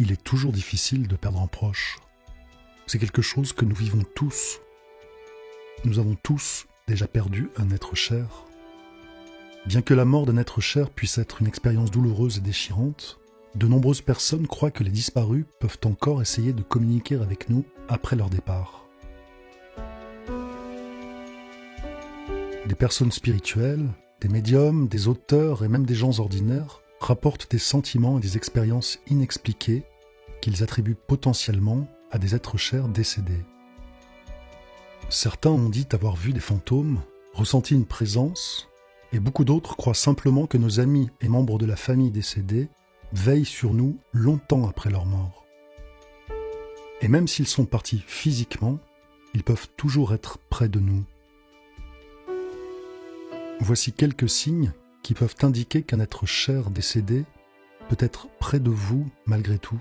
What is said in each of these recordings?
Il est toujours difficile de perdre un proche. C'est quelque chose que nous vivons tous. Nous avons tous déjà perdu un être cher. Bien que la mort d'un être cher puisse être une expérience douloureuse et déchirante, de nombreuses personnes croient que les disparus peuvent encore essayer de communiquer avec nous après leur départ. Des personnes spirituelles, des médiums, des auteurs et même des gens ordinaires rapportent des sentiments et des expériences inexpliquées qu'ils attribuent potentiellement à des êtres chers décédés. Certains ont dit avoir vu des fantômes, ressenti une présence, et beaucoup d'autres croient simplement que nos amis et membres de la famille décédés veillent sur nous longtemps après leur mort. Et même s'ils sont partis physiquement, ils peuvent toujours être près de nous. Voici quelques signes qui peuvent indiquer qu'un être cher décédé peut être près de vous malgré tout.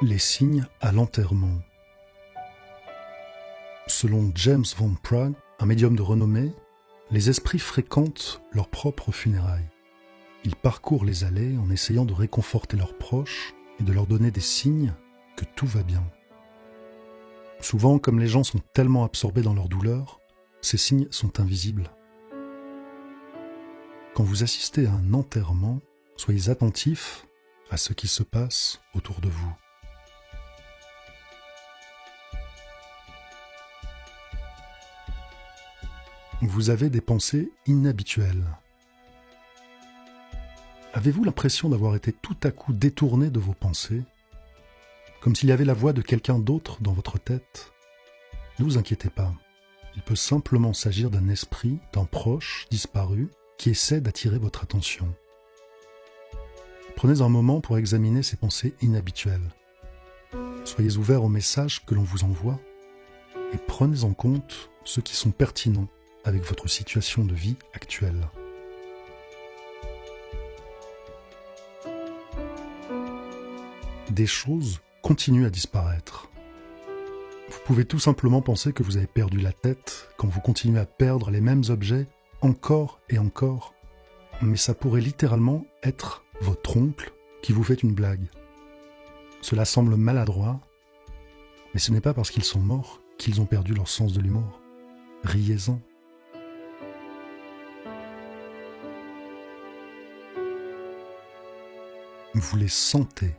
Les signes à l'enterrement. Selon James Van Praagh, un médium de renommée, les esprits fréquentent leurs propres funérailles. Ils parcourent les allées en essayant de réconforter leurs proches et de leur donner des signes que tout va bien. Souvent, comme les gens sont tellement absorbés dans leur douleur, ces signes sont invisibles. Quand vous assistez à un enterrement, soyez attentifs à ce qui se passe autour de vous. Vous avez des pensées inhabituelles. Avez-vous l'impression d'avoir été tout à coup détourné de vos pensées, comme s'il y avait la voix de quelqu'un d'autre dans votre tête? Ne vous inquiétez pas, il peut simplement s'agir d'un esprit, d'un proche disparu, qui essaie d'attirer votre attention. Prenez un moment pour examiner ces pensées inhabituelles. Soyez ouverts aux messages que l'on vous envoie et prenez en compte ceux qui sont pertinents avec votre situation de vie actuelle. Des choses continuent à disparaître. Vous pouvez tout simplement penser que vous avez perdu la tête quand vous continuez à perdre les mêmes objets encore et encore. Mais ça pourrait littéralement être votre oncle qui vous fait une blague. Cela semble maladroit, mais ce n'est pas parce qu'ils sont morts qu'ils ont perdu leur sens de l'humour. Riez-en. Vous les sentez.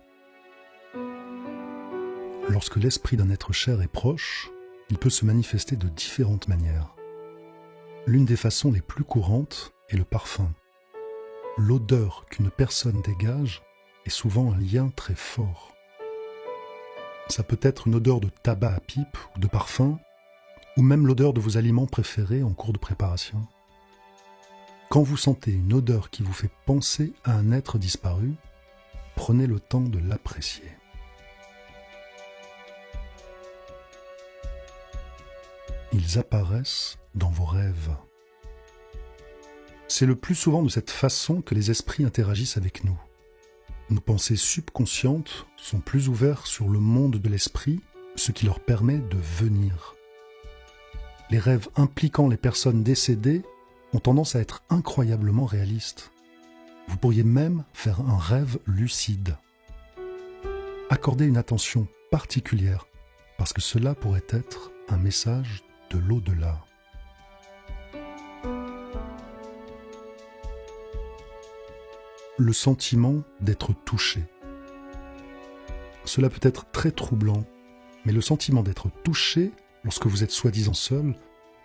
Lorsque l'esprit d'un être cher est proche, il peut se manifester de différentes manières. L'une des façons les plus courantes est le parfum. L'odeur qu'une personne dégage est souvent un lien très fort. Ça peut être une odeur de tabac à pipe ou de parfum, ou même l'odeur de vos aliments préférés en cours de préparation. Quand vous sentez une odeur qui vous fait penser à un être disparu, prenez le temps de l'apprécier. Ils apparaissent dans vos rêves. C'est le plus souvent de cette façon que les esprits interagissent avec nous. Nos pensées subconscientes sont plus ouvertes sur le monde de l'esprit, ce qui leur permet de venir. Les rêves impliquant les personnes décédées ont tendance à être incroyablement réalistes. Vous pourriez même faire un rêve lucide. Accordez une attention particulière, parce que cela pourrait être un message de l'au-delà. Le sentiment d'être touché. Cela peut être très troublant, mais le sentiment d'être touché lorsque vous êtes soi-disant seul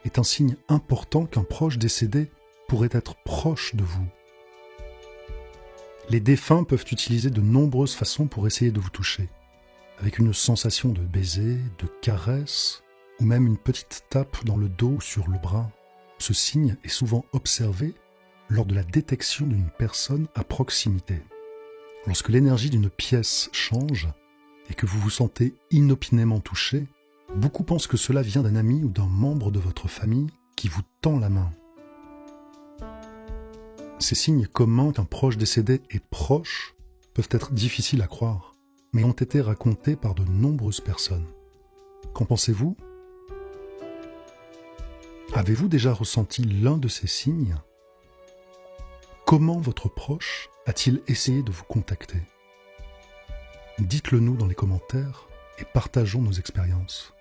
est un signe important qu'un proche décédé pourrait être proche de vous. Les défunts peuvent utiliser de nombreuses façons pour essayer de vous toucher, avec une sensation de baiser, de caresse, ou même une petite tape dans le dos ou sur le bras. Ce signe est souvent observé lors de la détection d'une personne à proximité. Lorsque l'énergie d'une pièce change et que vous vous sentez inopinément touché, beaucoup pensent que cela vient d'un ami ou d'un membre de votre famille qui vous tend la main. Ces signes communs qu'un proche décédé est proche peuvent être difficiles à croire, mais ont été racontés par de nombreuses personnes. Qu'en pensez-vous ? Avez-vous déjà ressenti l'un de ces signes ? Comment votre proche a-t-il essayé de vous contacter ? Dites-le nous dans les commentaires et partageons nos expériences.